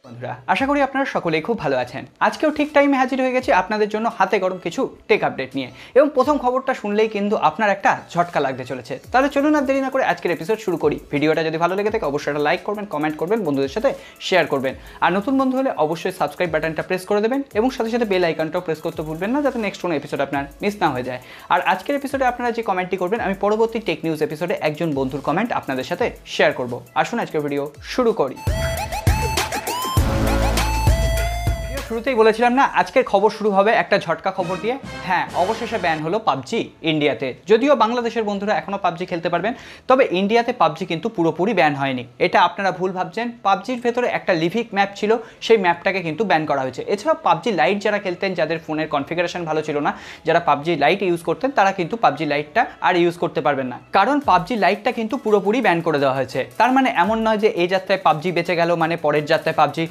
বন্ধুরা আশা করি আপনারা সকলেই খুব ভালো আছেন। আজকেও ঠিক টাইমে হাজির হয়ে গেছি আপনাদের জন্য হাতে গরম কিছু টেক আপডেট নিয়ে, এবং প্রথম খবরটা শুনলেই কিন্তু আপনার একটা ঝটকা লাগতে চলেছে। তাহলে চলুন আর দেরি না করে আজকের এপিসোড শুরু করি। ভিডিওটা যদি ভালো লেগে থাকে অবশ্যই একটা লাইক করবেন, কমেন্ট করবেন, বন্ধুদের সাথে শেয়ার করবেন, আর নতুন বন্ধু হলে অবশ্যই সাবস্ক্রাইব বাটনটা প্রেস করে দেবেন এবং সাথে সাথে বেল আইকনটাও প্রেস করতে ভুলবেন না, যাতে নেক্সট কোনো এপিসোড আপনার মিস না হয়ে যায়। আর আজকের এপিসোডে আপনারা যে কমেন্টটি করবেন আমি পরবর্তী টেক নিউজ এপিসোডে একজন বন্ধুর কমেন্ট আপনাদের সাথে শেয়ার করব। আসুন আজকের ভিডিও শুরু করি। শুরুতেই বলেছিলাম না, আজকের খবর শুরু হবে একটা ঝটকা খবর দিয়ে। হ্যাঁ, অবশেষে ব্যান হলো পাবজি ইন্ডিয়াতে। যদিও বাংলাদেশের বন্ধুরা এখনও পাবজি খেলতে পারবেন, তবে ইন্ডিয়াতে পাবজি কিন্তু পুরোপুরি ব্যান হয়নি। এটা আপনারা ভুল ভাবছেন। পাবজির ভেতরে একটা লিভিক ম্যাপ ছিল, সেই ম্যাপটাকে কিন্তু ব্যান করা হয়েছে। এছাড়াও পাবজি লাইট যারা খেলতেন, যাদের ফোনের কনফিগারেশন ভালো ছিল না, যারা পাবজি লাইট ইউজ করতেন, তারা কিন্তু পাবজি লাইটটা আর ইউজ করতে পারবেন না, কারণ পাবজি লাইটটা কিন্তু পুরোপুরি ব্যান করে দেওয়া হয়েছে। তার মানে এমন নয় যে এই যাত্রায় পাবজি বেঁচে গেল মানে পরের যাত্রায় পাবজি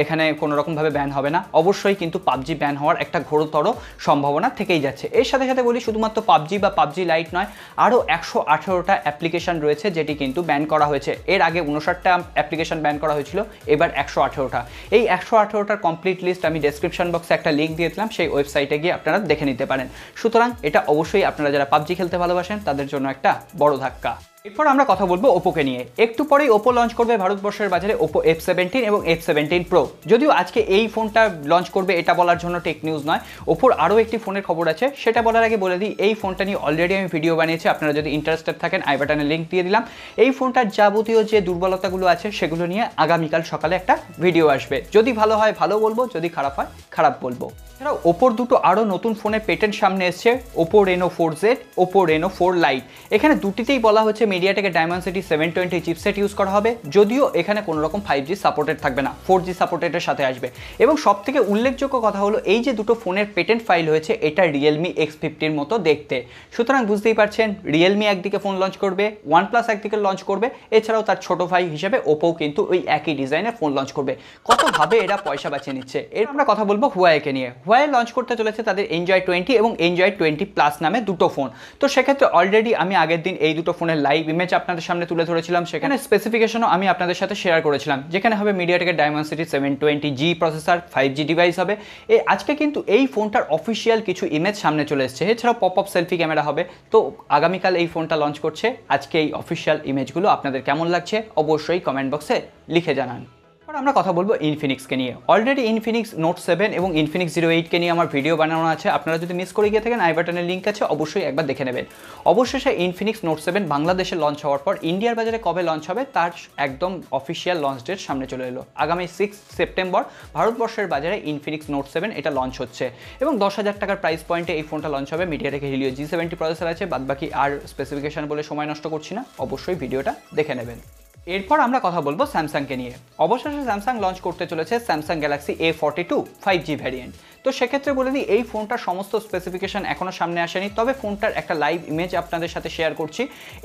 এখানে কোনো রকমভাবে ব্যান হবে না। অবশ্যই কিন্তু পাবজি ব্যান হওয়ার একটা ঘোরতর সম্ভাবনা থেকেই যাচ্ছে। এর সাথে সাথে বলি, শুধুমাত্র পাবজি বা পাবজি লাইট নয়, আরও 118টা অ্যাপ্লিকেশন রয়েছে যেটি কিন্তু ব্যান করা হয়েছে। এর আগে 59টা অ্যাপ্লিকেশন ব্যান করা হয়েছিল, এবার 118টা। এই 118টার কমপ্লিট লিস্ট আমি ডেসক্রিপশন বক্সে একটা লিঙ্ক দিয়ে দিলাম, সেই ওয়েবসাইটে গিয়ে আপনারা দেখে নিতে পারেন। সুতরাং এটা অবশ্যই আপনারা যারা পাবজি খেলতে ভালোবাসেন তাদের জন্য একটা বড় ধাক্কা। এরপর আমরা কথা বলবো ওপোকে নিয়ে। একটু পরেই ওপো লঞ্চ করবে ভারতবর্ষের বাজারে ওপো F17 এবং F17 Pro। যদিও আজকে এই ফোনটা লঞ্চ করবে এটা বলার জন্য টেক নিউজ নয়, ওপোর আরও একটি ফোনের খবর আছে। সেটা বলার আগে বলে দিই, এই ফোনটা নিয়ে অলরেডি আমি ভিডিও বানিয়েছি, আপনারা যদি ইন্টারেস্টেড থাকেন আই বাটনে লিঙ্ক দিয়ে দিলাম। এই ফোনটার যাবতীয় যে দুর্বলতাগুলো আছে সেগুলো নিয়ে আগামীকাল সকালে একটা ভিডিও আসবে। যদি ভালো হয় ভালো বলবো, যদি খারাপ হয় খারাপ বলবো। এছাড়াও ওপোর দুটো আরও নতুন ফোনের পেটেন্ট সামনে এসছে, Oppo Reno 4Z, Oppo Reno 4 lite. এখানে দুটিতেই বলা হচ্ছে মিডিয়াটেকের ডায়মেনসিটি 720 চিপসেট ইউজ করা হবে। যদিও এখানে কোনো রকম 5G সাপোর্টেড থাকবে না, 4G সাপোর্টেডের সাথে আসবে। এবং সবথেকে উল্লেখযোগ্য কথা হলো, এই যে দুটো ফোনের পেটেন্ট ফাইল হয়েছে এটা Realme X50-র মতো দেখতে। সুতরাং বুঝতেই পারছেন, Realme একদিকে ফোন লঞ্চ করবে, OnePlus একদিকে লঞ্চ করবে, এছাড়াও তার ছোট ভাই হিসেবে ওপো কিন্তু ওই একই ডিজাইনের ফোন লঞ্চ করবে। কতভাবে এরা পয়সা বাঁচিয়ে নিচ্ছে। এর আমরা কথা বলবো হুয়াওয়েকে নিয়ে। হুয়াওয়ে লঞ্চ করতে চলেছে তাদের Enjoy 20 এবং Enjoy 20 Plus নামে দুটো ফোন। তো সেক্ষেত্রে অলরেডি আমি আগের দিন এই দুটো ফোনের লাইভ ইমেজ আপনাদের সামনে তুলে ধরেছিলাম, সেখানে স্পেসিফিকেশনও আমি আপনাদের সাথে শেয়ার করেছিলাম, যেখানে হবে মিডিয়াটেকের Dimensity 720G processor, 5G device হবে। আজকে কিন্তু এই ফোনটার অফিসিয়াল কিছু ইমেজ সামনে চলে এসেছে। এছাড়াও পপ আপ সেলফি ক্যামেরা হবে। তো আগামীকাল এই ফোনটা লঞ্চ করছে। আজকে এই অফিসিয়াল ইমেজগুলো আপনাদের কেমন লাগছে অবশ্যই কমেন্ট বক্সে লিখে জানান। আমরা কথা বলবো ইনফিনিক্সকে নিয়ে। অলরেডি ইনফিনিক্স নোট 7 এবং ইনফিনিক্স 08কে নিয়ে আমার ভিডিও বানানো আছে, আপনারা যদি মিস করে গিয়ে থাকেন আই বাটনের লিঙ্ক আছে, অবশ্যই একবার দেখে নেবেন। অবশেষে ইনফিনিক্স নোট 7 বাংলাদেশে লঞ্চ হওয়ার পর ইন্ডিয়ার বাজারে কবে লঞ্চ হবে তার একদম অফিসিয়াল লঞ্চ ডেট সামনে চলে এলো। আগামী 6 সেপ্টেম্বর ভারতবর্ষের বাজারে ইনফিনিক্স নোট 7 এটা লঞ্চ হচ্ছে এবং 10,000 টাকার প্রাইস পয়েন্টে এই ফোনটা লঞ্চ হবে। মিডিয়াটেক হিলিও G70 প্রসেসর আছে, বাদবাকি আর স্পেসিফিকেশন বলে সময় নষ্ট করছি না, অবশ্যই ভিডিওটা দেখে নেবেন। এরপর আমরা কথা বলবো স্যামসাংকে নিয়ে। অবশেষে স্যামসাং লঞ্চ করতে চলেছে Samsung Galaxy A42 5G variant. তো সেক্ষেত্রে বলে দিই, এই ফোনটার সমস্ত স্পেসিফিকেশন এখনও সামনে আসেনি, তবে ফোনটার একটা লাইভ ইমেজ আপনাদের সাথে শেয়ার করছি।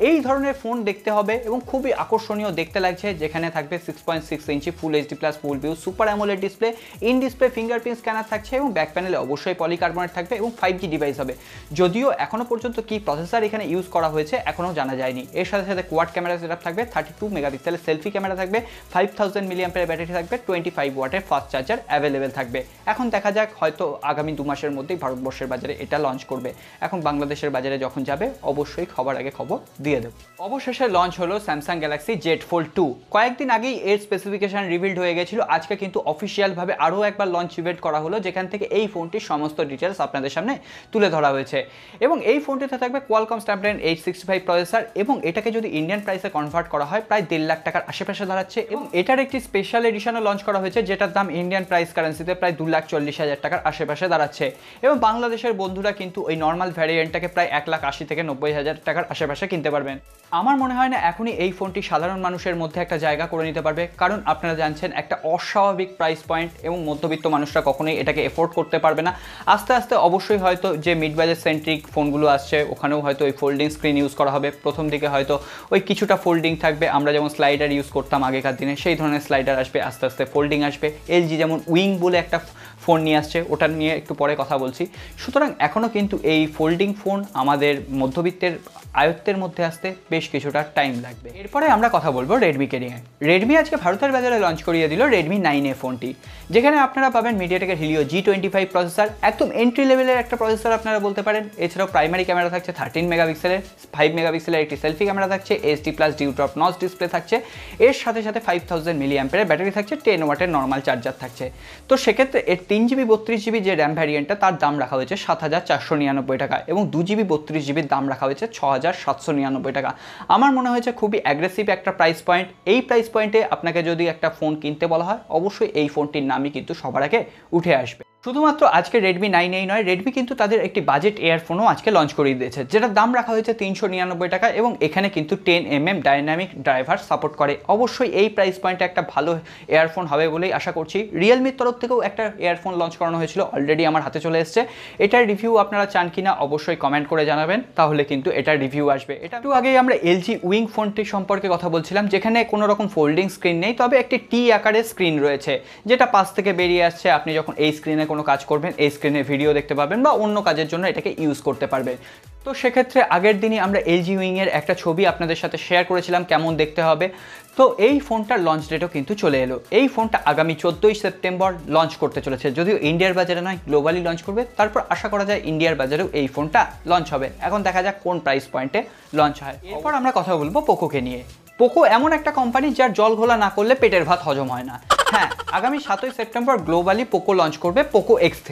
এই ধরনের ফোন দেখতে হবে এবং খুবই আকর্ষণীয় দেখতে লাগছে, যেখানে থাকবে 6.6 ইঞ্চি ফুল HD+ full view super AMOLED display, in display fingerprint scanner থাকছে এবং ব্যাক প্যানেলে অবশ্যই পলিকার্বনেট থাকবে এবং 5G ডিভাইস হবে। যদিও এখনও পর্যন্ত কি প্রসেসর এখানে ইউজ করা হয়েছে এখনও জানা যায়নি। এর সাথে সাথে কোয়াড ক্যামেরা সেটআপ থাকবে, 32 মেগাপিক্সেলের সেলফি ক্যামেরা থাকবে, 5000 mAh ব্যাটারি থাকবে, 25 ওয়াটের ফাস্ট চার্জার অ্যাভেলেবেল থাকবে। এখন দেখা যাক, হয়তো আগামী 2 মাসের মধ্যেই ভারতবর্ষের বাজারে এটা লঞ্চ করবে। এখন বাংলাদেশের বাজারে যখন যাবে অবশ্যই খবর আগে খবর দিয়ে দেব। অবশেষে লঞ্চ হলো স্যামসাং গ্যালাক্সি Z Fold 2। কয়েকদিন আগেই এর স্পেসিফিকেশন রিভিলড হয়ে গেছিল, আজকে কিন্তু অফিসিয়ালভাবে আরও একবার লঞ্চ ইভেন্ট করা হলো, যেখান থেকে এই ফোনটির সমস্ত ডিটেলস আপনাদের সামনে তুলে ধরা হয়েছে। এবং এই ফোনটিতে থাকবে কোয়ালকম স্ন্যাপড্রাগন 865 প্রসেসর এবং এটাকে যদি ইন্ডিয়ান প্রাইসে কনভার্ট করা হয় প্রায় 1.5 লাখ টাকার আশেপাশে দাঁড়াচ্ছে। এবং এটার একটি স্পেশাল এডিশনও লঞ্চ করা হয়েছে, যেটার দাম ইন্ডিয়ান প্রাইস কারেন্সিতে প্রায় 2,40,000 টাকার আশেপাশে দাঁড়াচ্ছে। এবং বাংলাদেশের বন্ধুরা কিন্তু ওই নর্মাল ভ্যারিয়েন্টটাকে প্রায় 1,80,000 থেকে 90,000 টাকার আশেপাশে কিনতে পারবেন। আমার মনে হয় না এখনই এই ফোনটি সাধারণ মানুষের মধ্যে একটা জায়গা করে নিতে পারবে, কারণ আপনারা জানছেন একটা অস্বাভাবিক প্রাইস পয়েন্ট এবং মধ্যবিত্ত মানুষরা কখনোই এটাকে এফোর্ড করতে পারবে না। আস্তে আস্তে অবশ্যই হয়তো যে মিড বাজেট সেন্ট্রিক ফোনগুলো আসছে ওখানেও হয়তো ওই ফোল্ডিং স্ক্রিন ইউজ করা হবে। প্রথম দিকে হয়তো ওই কিছুটা ফোল্ডিং থাকবে, আমরা যেমন স্লাইডার ইউজ করতাম আগেকার দিনে সেই ধরনের স্লাইডার আসবে, আস্তে আস্তে ফোল্ডিং আসবে। এলজি যেমন উইং বলে একটা ফোন নিয়ে আসছে, ওটা নিয়ে একটু পরে কথা বলছি। সুতরাং এখনও কিন্তু এই ফোল্ডিং ফোন আমাদের মধ্যবিত্তের আয়ত্তের মধ্যে আসতে বেশ কিছুটা টাইম লাগবে। এরপরে আমরা কথা বলবো রেডমিকে নিয়ে। রেডমি আজকে ভারতের বাজারে লঞ্চ করিয়ে দিল রেডমি 9A ফোনটি, যেখানে আপনারা পাবেন মিডিয়াটেকের হিলিও G25 প্রসেসর, একদম এন্ট্রি লেভেলের একটা প্রসেসর আপনারা বলতে পারেন। এছাড়াও প্রাইমারি ক্যামেরা থাকছে 13 মেগাপিক্সেলের, 5 মেগাপিক্সেলের একটি সেলফি ক্যামেরা থাকছে, HD+ dew drop notch display থাকছে, এর সাথে সাথে 5000 মিলিঅ্যাম্পিয়ারের ব্যাটারি থাকছে, 10 ওয়াটের নর্মাল চার্জার থাকছে। তো সেক্ষেত্রে এর 3GB 32GB যে র্যাম ভ্যারিয়েন্টটা তার দাম রাখা হয়েছে 7499 টাকা এবং 2GB 32GBর দাম রাখা হয়েছে 6799 টাকা। আমার মনে হয়েছে খুবই অ্যাগ্রেসিভ একটা প্রাইস পয়েন্ট। এই প্রাইস পয়েন্টে আপনাকে যদি একটা ফোন কিনতে বলা হয়, অবশ্যই এই ফোনটির নামই কিন্তু সবার আগে উঠে আসবে। শুধুমাত্র আজকে রেডমি 9A নয়, রেডমি কিন্তু তাদের একটি বাজেট এয়ারফোনও আজকে লঞ্চ করিয়ে দিয়েছে, যেটার দাম রাখা হয়েছে 399 টাকা এবং এখানে কিন্তু 10mm ডাইনামিক ড্রাইভার সাপোর্ট করে। অবশ্যই এই প্রাইস পয়েন্টে একটা ভালো এয়ারফোন হবে বলেই আশা করছি। রিয়েলমির তরফ থেকেও একটা এয়ারফোন লঞ্চ করানো হয়েছিল, অলরেডি আমার হাতে চলে এসেছে। এটার রিভিউ আপনারা চান কিনা অবশ্যই কমেন্ট করে জানাবেন, তাহলে কিন্তু এটার রিভিউ আসবে। এটা একটু আগেই আমরা LG উইং ফোনটি সম্পর্কে কথা বলছিলাম, যেখানে কোনো রকম ফোল্ডিং স্ক্রিন নেই, তবে একটি টি আকারের স্ক্রিন রয়েছে, যেটা পাশ থেকে বেরিয়ে আসছে। আপনি যখন এই স্ক্রিনে কোনো কাজ করবেন, এই স্ক্রিনে ভিডিও দেখতে পাবেন বা অন্য কাজের জন্য এটাকে ইউজ করতে পারবেন। তো সেক্ষেত্রে আগের দিনই আমরা LG উইংয়ের একটা ছবি আপনাদের সাথে শেয়ার করেছিলাম কেমন দেখতে হবে। তো এই ফোনটার লঞ্চ ডেটও কিন্তু চলে এলো। এই ফোনটা আগামী 14ই সেপ্টেম্বর লঞ্চ করতে চলেছে, যদিও ইন্ডিয়ার বাজারে নয়, গ্লোবালি লঞ্চ করবে। তারপর আশা করা যায় ইন্ডিয়ার বাজারেও এই ফোনটা লঞ্চ হবে। এখন দেখা যাক কোন প্রাইস পয়েন্টে লঞ্চ হয়। এরপর আমরা কথা বলবো পোকোকে নিয়ে। পোকো এমন একটা কোম্পানি যার জল ঘোলা না করলে পেটের ভাত হজম হয় না। হ্যাঁ, আগামী 7ই সেপ্টেম্বর গ্লোবালি পোকো লঞ্চ করবে পোকো X3।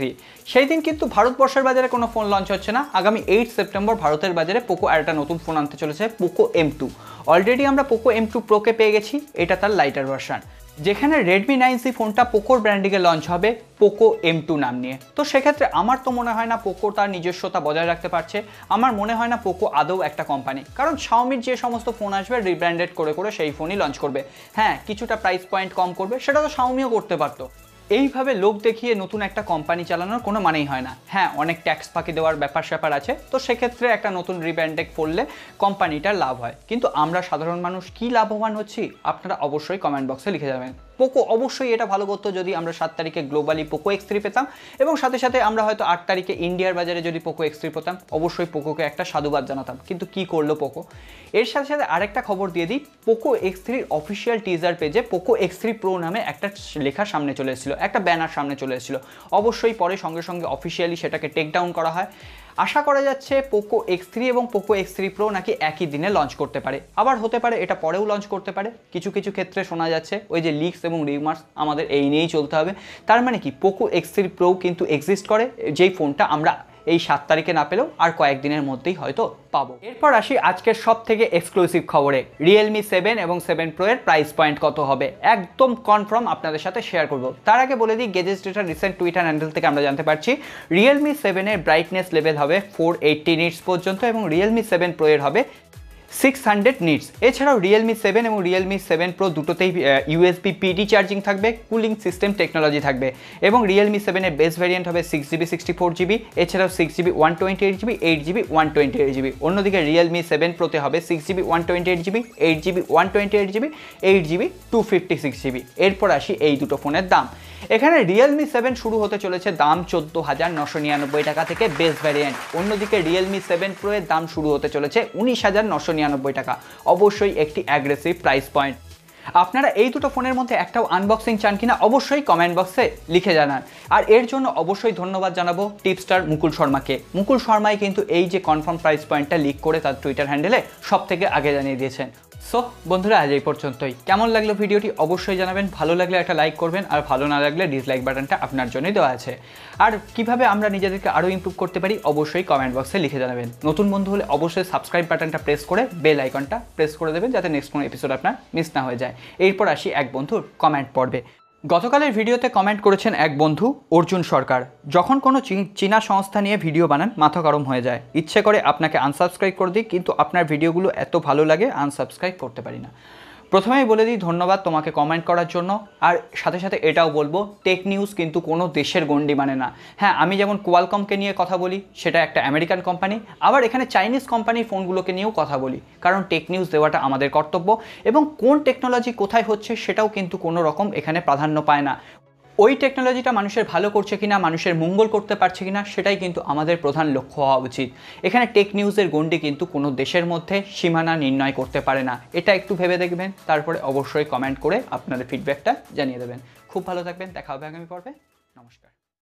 সেই দিন কিন্তু ভারতবর্ষের বাজারে কোনো ফোন লঞ্চ হচ্ছে না। আগামী 8 সেপ্টেম্বর ভারতের বাজারে পোকো আর একটা নতুন ফোন আনতে চলেছে, পোকো M2। অলরেডি আমরা পোকো M2 প্রোকে পেয়ে গেছি, এটা তার লাইটার ভার্সন। যেখানে রেডমি 9C ফোনটা পোকোর ব্র্যান্ডিংয়ে লঞ্চ হবে পোকো M2 নাম নিয়ে। তো সেক্ষেত্রে আমার তো মনে হয় না পোকো তার নিজস্বতা বজায় রাখতে পারছে। আমার মনে হয় না পোকো আদৌ একটা কোম্পানি, কারণ শাওমির যে সমস্ত ফোন আসবে রিব্র্যান্ডেড করে করে সেই ফোনই লঞ্চ করবে। হ্যাঁ, কিছুটা প্রাইস পয়েন্ট কম করবে, সেটা তো শাওমিও করতে পারতো। এইভাবে লোক দেখিয়ে নতুন একটা কোম্পানি চালানোর কোনো মানেই হয় না। হ্যাঁ, অনেক ট্যাক্স ফাঁকি দেওয়ার ব্যাপার স্যাপার আছে, তো সেক্ষেত্রে একটা নতুন রিব্র্যান্ডেড করলে কোম্পানিটার লাভ হয়। কিন্তু আমরা সাধারণ মানুষ কি লাভবান হচ্ছি, আপনারা অবশ্যই কমেন্ট বক্সে লিখে যাবেন। পোকো অবশ্যই এটা ভালো করতো যদি আমরা 7 তারিখে গ্লোবালি পোকো X3 পেতাম এবং সাথে সাথে আমরা হয়তো 8 তারিখে ইন্ডিয়ার বাজারে যদি পোকো X3 পেতাম, অবশ্যই পোকোকে একটা সাধুবাদ জানাতাম। কিন্তু কি করলো পোকো? এর সাথে সাথে আরেকটা খবর দিয়ে দিই, পোকো X3-র অফিসিয়াল টিজার পেজে পোকো X3 প্রো নামে একটা লেখা সামনে চলে এসেছিল, একটা ব্যানার সামনে চলে এসেছিল। অবশ্যই পরে সঙ্গে সঙ্গে অফিসিয়ালি সেটাকে টেক ডাউন করা হয়। আশা করা যাচ্ছে পোকো X3 এবং পোকো X3 প্রো নাকি একই দিনে লঞ্চ করতে পারে, আবার হতে পারে এটা পরেও লঞ্চ করতে পারে। কিছু কিছু ক্ষেত্রে শোনা যাচ্ছে ওই যে লিকস এবং রিউমার্স, আমাদের এই নিয়েই চলতে হবে। তার মানে কি, পোকো X3 প্রো কিন্তু এক্সিস্ট করে, যেই ফোনটা আমরা এই 7 তারিখে না পেলেও আর কয়েকদিনের মধ্যেই হয়তো পাবো। এরপর আসি আজকের সব থেকে এক্সক্লুসিভ খবরে, রিয়েলমি 7 এবং 7 প্রো এর প্রাইস পয়েন্ট কত হবে একদম কনফার্ম আপনাদের সাথে শেয়ার করব। তার আগে বলে দিই, গেজেস ডেটার রিসেন্ট টুইটার হ্যান্ডেল থেকে আমরা জানতে পারছি রিয়েলমি 7 এর ব্রাইটনেস লেভেল হবে 480 নিটস পর্যন্ত এবং রিয়েলমি 7 প্রো এর হবে 600 নিটস। এছাড়াও রিয়েলমি 7 এবং রিয়েলমি 7 প্রো দুটোতেই USB PD চার্জিং থাকবে, কুলিং সিস্টেম টেকনোলজি থাকবে এবং রিয়েলমি 7 এর বেস ভ্যারিয়েন্ট হবে 6GB 64GB, এছাড়াও 6GB 128GB, 8GB 128GB। অন্যদিকে রিয়েলমি 7 প্রোতে হবে 6GB 128GB, 8GB 128GB, 8GB 256GB। এরপর আসি এই দুটো ফোনের দাম। এখানে রিয়েলমি 7 শুরু হতে চলেছে দাম 14,999 টাকা থেকে বেস ভ্যারিয়েন্ট। অন্যদিকে রিয়েলমি 7 প্রো এর দাম শুরু হতে চলেছে 19,999 টাকা। অবশ্যই একটি অ্যাগ্রেসিভ প্রাইস পয়েন্ট। আপনারা এই দুটো ফোনের মধ্যে একটাও আনবক্সিং চান কিনা অবশ্যই কমেন্ট বক্সে লিখে জানান। আর এর জন্য অবশ্যই ধন্যবাদ জানাবো টিপস্টার মুকুল শর্মাকে। মুকুল শর্মাই কিন্তু এই যে কনফার্ম প্রাইস পয়েন্টটা লিক করে তার টুইটার হ্যান্ডেলে সব থেকে আগে জানিয়ে দিয়েছেন। সো বন্ধুরা, আজ এই পর্যন্তই। কেমন লাগলো ভিডিওটি অবশ্যই জানাবেন। ভালো লাগলে একটা লাইক করবেন, আর ভালো না লাগলে ডিসলাইক বাটনটা আপনার জন্যই দেওয়া আছে। আর কিভাবে আমরা নিজেদেরকে আরও ইমপ্রুভ করতে পারি অবশ্যই কমেন্ট বক্সে লিখে জানাবেন। নতুন বন্ধু হলে অবশ্যই সাবস্ক্রাইব বাটনটা প্রেস করে বেল আইকনটা প্রেস করে দেবেন, যাতে নেক্সট কোনো এপিসোড আপনার মিস না হয়ে যায়। এরপর আসি এক বন্ধুর কমেন্ট পড়বে। গতকালের ভিডিওতে কমেন্ট করেছেন এক বন্ধু অর্জুন সরকার, যখন কোনো চীনা সংস্থা নিয়ে ভিডিও বানান মাথা গরম হয়ে যায়, ইচ্ছে করে আপনাকে আনসাবস্ক্রাইব করে দিই, কিন্তু আপনার ভিডিওগুলো এত ভালো লাগে আনসাবস্ক্রাইব করতে পারি না। প্রথমেই বলে দিই ধন্যবাদ তোমাকে কমেন্ট করার জন্য। আর সাথে সাথে এটাও বলবো, টেক নিউজ কিন্তু কোনো দেশের গণ্ডি মানে না। হ্যাঁ, আমি যেমন কোয়ালকমকে নিয়ে কথা বলি, সেটা একটা আমেরিকান কোম্পানি, আবার এখানে চাইনিজ কোম্পানির ফোনগুলোকে নিয়েও কথা বলি, কারণ টেক নিউজ দেওয়াটা আমাদের কর্তব্য। এবং কোন টেকনোলজি কোথায় হচ্ছে সেটাও কিন্তু কোনো রকম এখানে প্রাধান্য পায় না। ওই টেকনোলজিটা মানুষের ভালো করছে কিনা, মানুষের মঙ্গল করতে পারছে কিনা, সেটাই কিন্তু আমাদের প্রধান লক্ষ্য হওয়া উচিত। এখানে টেক নিউজের গণ্ডি কিন্তু কোনো দেশের মধ্যে সীমানা নির্ণয় করতে পারে না। এটা একটু ভেবে দেখবেন, তারপরে অবশ্যই কমেন্ট করে আপনাদের ফিডব্যাকটা জানিয়ে দেবেন। খুব ভালো থাকবেন, দেখা হবে আগামী পর্বে। নমস্কার।